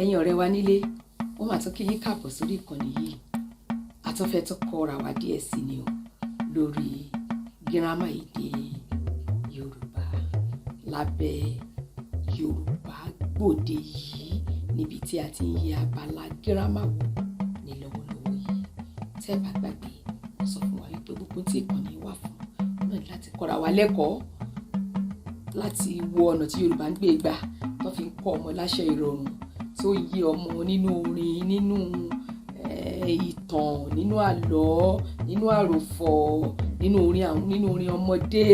ẹ̀yin ọ̀rẹ́ wa nílé, wọ́n máa tún kí yín káàbọ̀ sórí ìkànnì yìí. A tún fẹ́ tún kọ́ra wa díẹ̀ sí ni o lórí gírámà èdè Yorùbá lábẹ́ Yorùbá Gbòde yìí, níbi tí a ti ń yẹ abala gírámà wò ní lọ́wọ́lọ́wọ́ yìí. Tẹ́ bá gbàgbé, mo sọ fún wa wípé gbogbo tí ìkànnì wà fún náà láti kọ́ra wa lẹ́kọ̀ọ́, láti wo ọ̀nà tí Yorùbá ń gbé gbà tó fi ń kọ́ ọmọ láṣẹ ìrọ̀rùn, tí ó yé ọmọ nínú orin, nínú ìtàn, nínú àlọ́, nínú àròfọ̀, nínú orin ọmọdé.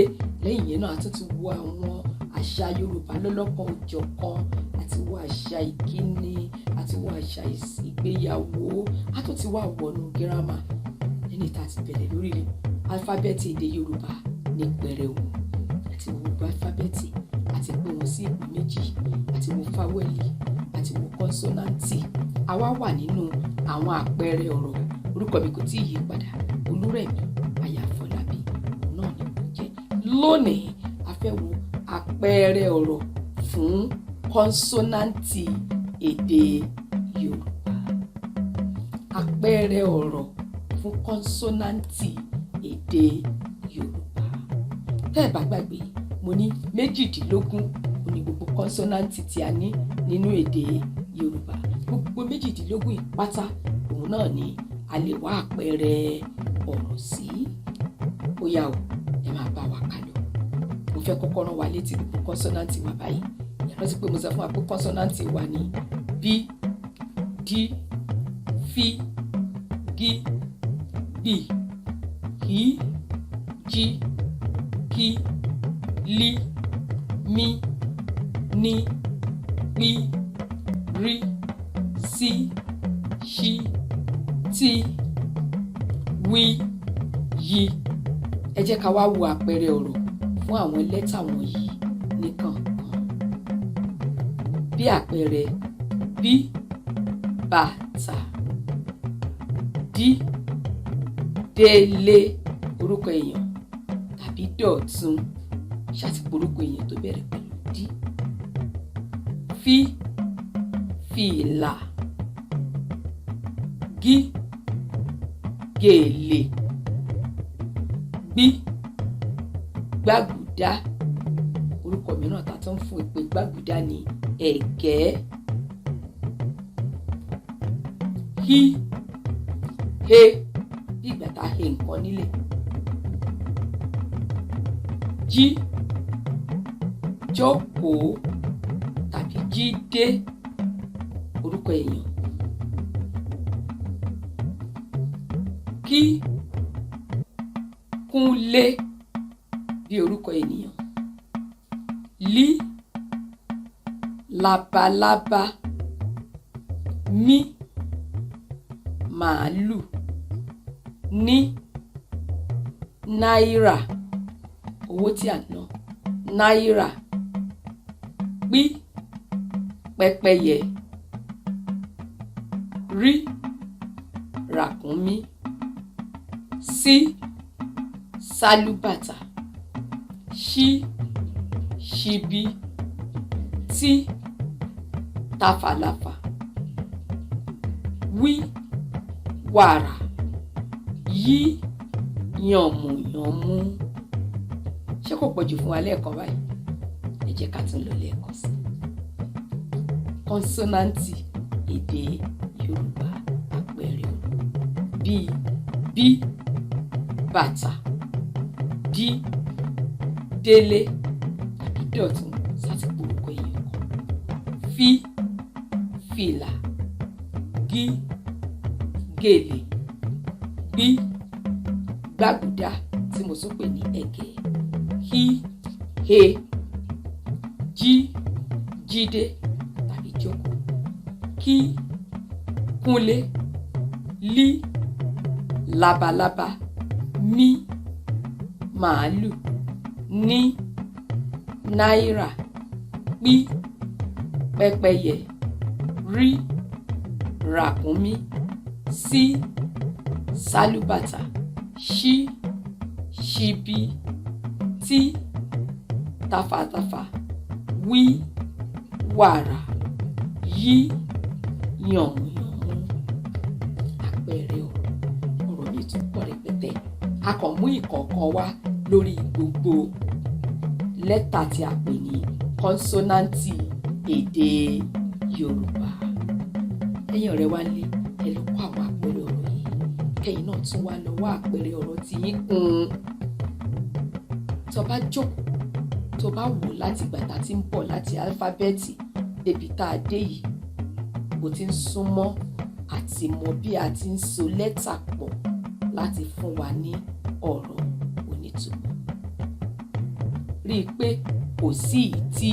Lẹ́yìn yẹn náà a tún ti wo àwọn àṣà Yorùbá lọ́lọ́kan òjọ̀kan, àti wo àṣà ìkíni, àti wo àṣà ìgbéyàwó, a tún ti wá wọnú gírámà ẹni tá a ti bẹ̀rẹ̀ lórí alifábẹ́ẹ̀tì èdè Yorùbá ní pẹrẹwu, àti wo gbogbo alifábẹ́ẹ̀tì, àti pín wọn sí ìpín méjì, àti wo fáwẹ́lì, àti wo kọ́nsọ́náǹtì. A wá wà nínú àwọn àpẹẹrẹ ọ̀rọ̀. Orúkọ mi kò tí ì yí padà, Olúrẹ̀mí aya Afọlábí náà ni mo jẹ́. Lónìí a fẹ́ wo àpẹẹrẹ ọ̀rọ̀ fún kọ́nsọ́náǹtì èdè Yorùbá. Àpẹẹrẹ ọ̀rọ̀ fún kọ́nsọ́náǹtì èdè Yorùbá. Tẹ́ ẹ bá gbàgbé, mo ní 18 ní gbogbo kọ́nsọ́náǹtì tí a ní nínú èdè Yorùbá. Gbogbo 18 ìpátá òun náà ni a lè wá àpẹẹrẹ ọ̀rọ̀ sí. Ó yá o, ẹ máa bá wa kálọ. Mo fẹ́ kọ́kọ́ rán wa létí gbogbo kọ́nsọ́náǹtì wa báyìí. Ẹ rántí pé mo sọ fún wa pé kọ́nsọ́náǹtì wa ní B, D, F, G, B, H, J, K, L, M, N, P, R, C, Ṣ, T, W, Y. Ẹ jẹ́ ká wá wo àpẹẹrẹ ọ̀rọ̀ fún àwọn lẹ́tà wọ̀nyí níkọ̀ọ̀kan. Bí àpẹẹrẹ B, bàtà. D, délé, orúkọ èèyàn, tàbí Dọ̀tun, ṣàtìpó orúkọ èèyàn tó bẹ̀rẹ̀ pẹ̀lú D. F, fìlà. G, gèlè. B, gbàgùdá, orúkọ mìíràn tá a tún fún ìpè gbàgùdá ní ẹ̀gẹ́. H, he, bí ìgbà tá a he nǹkan nílẹ̀. J, jókòó tàbí Jídé, orúkọ èèyàn. K, Kúnlé, bí orúkọ ènìyàn. L, labalábá. M, màálù. N, náírà, owó tí a ná, náírà. P, pẹ́pẹ́yẹ. R, ràkúnmí. S, sálúbàtà. Ṣ, ṣíbí. T, tàfàlàfà. W, wàrà. Y, yànmùyànmú. Ṣé kò pọ̀jù fún wa lẹ́ẹ̀kan báyìí? Ẹ jẹ́ ká tún lọ lẹ́ẹ̀kan sí. Kọ́nsọ́náǹtì èdè Yorùbá àpẹẹrẹ ọ̀rọ̀. B, bàtà. D, délé tàbí Dọ̀tun, ṣàtìpó orúkọ èèyàn kan. F, fìlà. G, gèlè. B, gbàgùdá tí mo tún pè ní ẹ̀gẹ́. H, he. J, Jídé tàbí jókòó. K, Kúnlé. L, labalábá. M, màálù. N, náírà. P, pẹ́pẹ́yẹ. R, ràkúnmí. S, sálúbàtà. Ṣ, ṣíbí. T, tàfàtàfà. W, wàrà. Y, yànmùyànmú. Àpẹẹrẹ ọ̀rọ̀ mi tún pọ̀ rẹpẹtẹ. A kàn mú ìkọ̀ọ̀kan wá lórí gbogbo lẹ́tà tí a pè ní kọ́nsọ́náǹtì èdè Yorùbá. Ẹ̀yin ọ̀rẹ́ wa lé ẹ lọ kọ́ àwọn àpẹẹrẹ ọ̀rọ̀ yìí, kẹ́yìn náà tún wá lọ wá àpẹẹrẹ ọ̀rọ̀ tí yín kún. Tó bá jókòó, tó bá wò láti ìgbà tá a ti ń bọ̀ láti álífábẹ́ẹ̀tì débi tá a dé yìí, bó ti ń súnmọ́ àti mọ bí a ti ń so lẹ́tà pọ̀ láti fún wa ní ọ̀rọ̀ onítùmọ̀. Rí i pé kò sí ìyí tí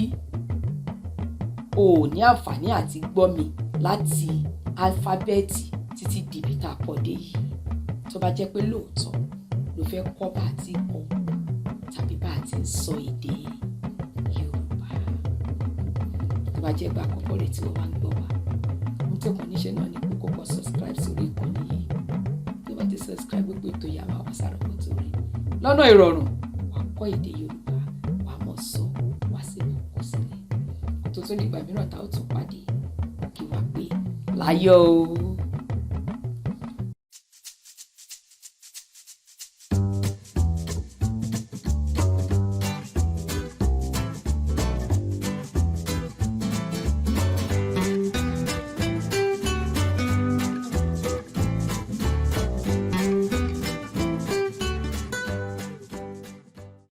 o ò ní àǹfààní àti gbọ́ mi láti álífábẹ́ẹ̀tì títí dìbí tá a kọ́ dé yìí. Tó bá jẹ́ pé lóòótọ́ ló fẹ́ kọ́ bá a ti kọ́ tàbí bá a ti ń sọ èdè Yorùbá. Tó bá jẹ́ pé àkọ́kọ́ rẹ̀ tí wọ́n wá ń gbọ́ wa, ohun tó kàn níṣẹ́ náà ni pé kókó subscribe sórí ìkànnì yìí. Tó bá ti subscribe gbogbo ètò yà máa wá sáròkòtò rẹ̀ lọ́nà ìrọ̀rùn. Wà á kọ́ èdè Yorùbá, wà á mọ̀ sọ, wà á sì mọ̀ kọ sílẹ̀. Tó tún nígbà mìíràn tá ó tún pàdé kí wà pé láyọ̀ o.